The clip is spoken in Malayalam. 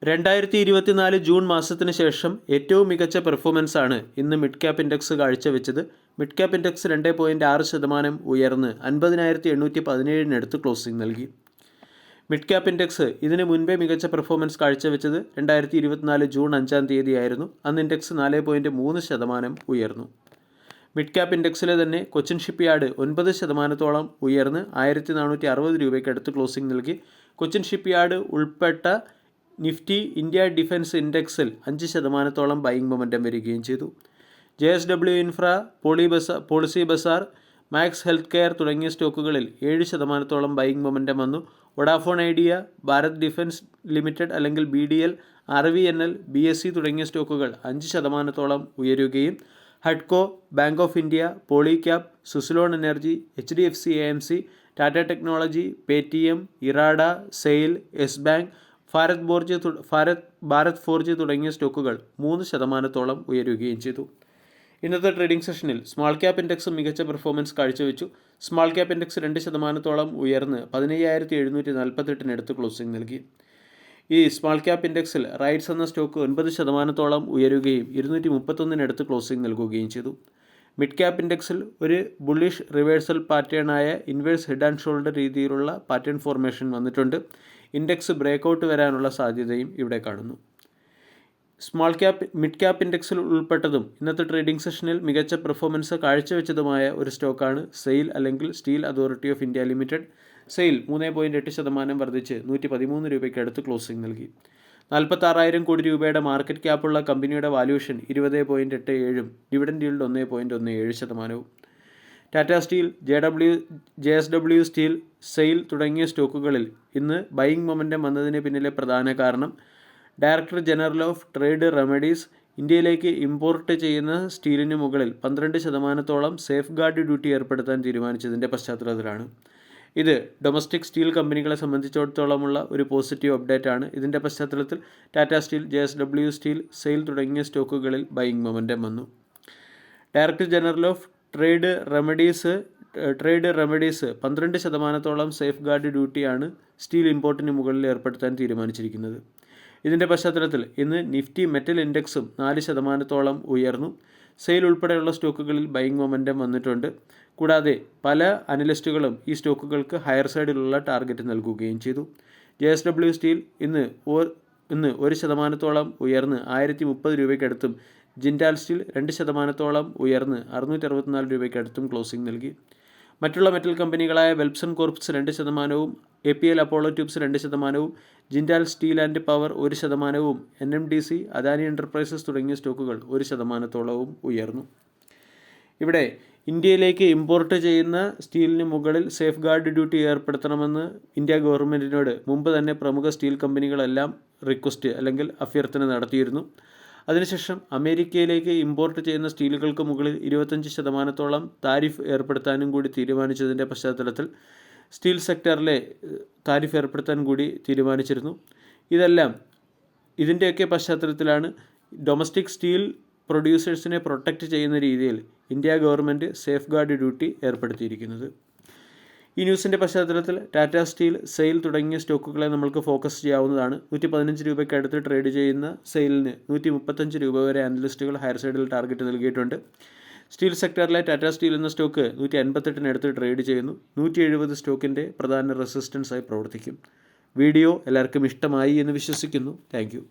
2024 ജൂൺ മാസത്തിന് ശേഷം ഏറ്റവും മികച്ച പെർഫോമൻസാണ് ഇന്ന് മിഡ് ക്യാപ് ഇൻഡെക്സ് കാഴ്ചവെച്ചത്. മിഡ് ക്യാപ് ഇൻഡെക്സ് 2.6% ഉയർന്ന് 50,817 ക്ലോസിംഗ് നൽകി. മിഡ് ക്യാപ് ഇൻഡെക്സ് ഇതിന് മുൻപേ മികച്ച പെർഫോമൻസ് കാഴ്ചവെച്ചത് 2024 ജൂൺ 5 ആയിരുന്നു. അന്ന് ഇൻഡെക്സ് 4.3% ഉയർന്നു. മിഡ് ക്യാപ് ഇൻഡെക്സിലെ തന്നെ കൊച്ചിൻ ഷിപ്പ്യാർഡ് 9%-ഓളം ഉയർന്ന് 1460 രൂപയ്ക്കടുത്ത് ക്ലോസിംഗ് നൽകി. കൊച്ചിൻ ഷിപ്പ്യാർഡ് ഉൾപ്പെട്ട നിഫ്റ്റി ഇന്ത്യ ഡിഫൻസ് ഇൻഡെക്സിൽ 5%-ഓളം ബൈയിങ് മൊമെൻറ്റം വരികയും ചെയ്തു. JSW infra, policy Bazaar, max health care തുടങ്ങിയ സ്റ്റോക്കുകളിൽ 7%-ഓളം ബൈയിങ് മൊമെൻറ്റം വന്നു. Vodafone Idea, Bharat defence limited അല്ലെങ്കിൽ BDL, RVNL, BSE തുടങ്ങിയ സ്റ്റോക്കുകൾ 5%-ഓളം ഉയരുകയും ഹഡ്കോ, bank of India, Polycab, Suzlon energy, HDFC AMC, Tata technology, Paytm, IREDA, SAIL, yes bank, Bharat forge തുടങ്ങിയ സ്റ്റോക്കുകൾ 3%-ഓളം ഉയരുകയും ചെയ്തു. ഇന്നത്തെ ട്രേഡിംഗ് സെഷനിൽ സ്മാൾ ക്യാപ് ഇൻഡെക്സും മികച്ച പെർഫോമൻസ് കാഴ്ചവെച്ചു. സ്മാൾ ക്യാപ് ഇൻഡെക്സ് 2%-ഓളം ഉയർന്ന് 15,748 ക്ലോസിംഗ് നൽകി. ഈ സ്മാൾ ക്യാപ് ഇൻഡെക്സിൽ റൈറ്റ്സ് എന്ന സ്റ്റോക്ക് 9%-ഓളം ഉയരുകയും 231 ക്ലോസിംഗ് നൽകുകയും ചെയ്തു. മിഡ് ക്യാപ് ഇൻഡെക്സിൽ ഒരു ബുള്ളിഷ് റിവേഴ്സൽ പാറ്റേണായ ഇൻവേഴ്സ് ഹെഡ് ആൻഡ് ഷോൾഡർ രീതിയിലുള്ള പാറ്റേൺ ഫോർമേഷൻ വന്നിട്ടുണ്ട്. ഇൻഡെക്സ് ബ്രേക്കൗട്ട് വരാനുള്ള സാധ്യതയും ഇവിടെ കാണുന്നു. മിഡ് ക്യാപ് ഇൻഡെക്സിൽ ഉൾപ്പെട്ടതും ഇന്നത്തെ ട്രേഡിംഗ് സെഷനിൽ മികച്ച പെർഫോമൻസ് കാഴ്ചവെച്ചതുമായ ഒരു സ്റ്റോക്കാണ് സെയിൽ അല്ലെങ്കിൽ steel authority of India limited. Sale 3.8% വർദ്ധിച്ച് 113 രൂപയ്ക്കടുത്ത് ക്ലോസിംഗ് നൽകി. 46,000 കോടി രൂപയുടെ മാർക്കറ്റ് ക്യാപ്പുള്ള കമ്പനിയുടെ valuation 20.87, dividend yield 1.17%. Tata steel, JSW steel, SAIL തുടങ്ങിയ സ്റ്റോക്കുകളിൽ ഇന്ന് ബൈയിങ് മൊമെൻറ്റം വന്നതിന് പിന്നിലെ പ്രധാന കാരണം director general of trade remedies ഇന്ത്യയിലേക്ക് ഇമ്പോർട്ട് ചെയ്യുന്ന സ്റ്റീലിന് മുകളിൽ 12%-ഓളം സേഫ് ഗാർഡ് ഡ്യൂട്ടി ഏർപ്പെടുത്താൻ തീരുമാനിച്ചതിൻ്റെ പശ്ചാത്തലത്തിലാണ്. ഇത് ഡൊമസ്റ്റിക് സ്റ്റീൽ കമ്പനികളെ സംബന്ധിച്ചിടത്തോളമുള്ള ഒരു പോസിറ്റീവ് അപ്ഡേറ്റ് ആണ്. ഇതിൻ്റെ പശ്ചാത്തലത്തിൽ Tata steel, JSW steel, SAIL തുടങ്ങിയ സ്റ്റോക്കുകളിൽ ബൈയിങ് മൊമെൻറ്റം വന്നു. Director general of trade remedies 12%-ഓളം സേഫ് ഗാർഡ് ഡ്യൂട്ടിയാണ് സ്റ്റീൽ ഇമ്പോർട്ടിന് മുകളിൽ ഏർപ്പെടുത്താൻ തീരുമാനിച്ചിരിക്കുന്നത്. ഇതിൻ്റെ പശ്ചാത്തലത്തിൽ ഇന്ന് നിഫ്റ്റി മെറ്റൽ ഇൻഡെക്സും 4%-ഓളം ഉയർന്നു. സെയിൽ ഉൾപ്പെടെയുള്ള സ്റ്റോക്കുകളിൽ ബൈയിങ് മൊമെൻറ്റം വന്നിട്ടുണ്ട്. കൂടാതെ പല അനലിസ്റ്റുകളും ഈ സ്റ്റോക്കുകൾക്ക് ഹയർ സൈഡിലുള്ള ടാർഗറ്റ് നൽകുകയും ചെയ്തു. JSW സ്റ്റീൽ ഇന്ന് 1%-ഓളം ഉയർന്ന് 1030 രൂപയ്ക്കടുത്തും ജിൻഡാൽ സ്റ്റീൽ 2%-ഓളം ഉയർന്ന് 664 രൂപയ്ക്കടുത്തും ക്ലോസിംഗ് നൽകി. മറ്റുള്ള മെറ്റൽ കമ്പനികളായ Welspun corp 2%, APL Apollo tubes 2%, Jindal steel and power 1%, NMDC, Adani enterprises തുടങ്ങിയ സ്റ്റോക്കുകൾ 1%-ഓളവും ഉയർന്നു. ഇവിടെ ഇന്ത്യയിലേക്ക് ഇമ്പോർട്ട് ചെയ്യുന്ന സ്റ്റീലിന് മുകളിൽ സേഫ് ഗാർഡ് ഡ്യൂട്ടി ഏർപ്പെടുത്തണമെന്ന് ഇന്ത്യ ഗവൺമെൻറ്റിനോട് മുമ്പ് തന്നെ പ്രമുഖ സ്റ്റീൽ കമ്പനികളെല്ലാം റിക്വസ്റ്റ് അല്ലെങ്കിൽ അഭ്യർത്ഥന നടത്തിയിരുന്നു. അതിനുശേഷം അമേരിക്കയിലേക്ക് ഇമ്പോർട്ട് ചെയ്യുന്ന സ്റ്റീലുകൾക്ക് മുകളിൽ 25%-ഓളം താരിഫ് ഏർപ്പെടുത്താനും കൂടി തീരുമാനിച്ചതിൻ്റെ പശ്ചാത്തലത്തിൽ സ്റ്റീൽ സെക്ടറിലെ താരിഫ് ഏർപ്പെടുത്താൻ കൂടി തീരുമാനിച്ചിരുന്നു. ഇതിൻ്റെയൊക്കെ പശ്ചാത്തലത്തിലാണ് ഡൊമസ്റ്റിക് സ്റ്റീൽ പ്രൊഡ്യൂസേഴ്സിനെ പ്രൊട്ടക്റ്റ് ചെയ്യുന്ന രീതിയിൽ India government safe guard duty ഏർപ്പെടുത്തിയിരിക്കുന്നത്. ഈ ന്യൂസിൻ്റെ പശ്ചാത്തലത്തിൽ ടാറ്റ സ്റ്റീൽ, സെയിൽ തുടങ്ങിയ സ്റ്റോക്കുകളെ നമ്മൾക്ക് ഫോക്കസ് ചെയ്യാവുന്നതാണ്. 115 രൂപയ്ക്കടുത്ത് ട്രേഡ് ചെയ്യുന്ന സെയിലിന് 135 രൂപ വരെ അനലിസ്റ്റുകൾ ഹയർ സൈഡിൽ ടാർഗറ്റ് നൽകിയിട്ടുണ്ട്. സ്റ്റീൽ സെക്ടറിലെ ടാറ്റ സ്റ്റീൽ എന്ന സ്റ്റോക്ക് 158 ട്രേഡ് ചെയ്യുന്നു. 170 സ്റ്റോക്കിൻ്റെ പ്രധാന റെസിസ്റ്റൻസായി പ്രവർത്തിക്കും. വീഡിയോ എല്ലാവർക്കും ഇഷ്ടമായി എന്ന് വിശ്വസിക്കുന്നു. Thank you.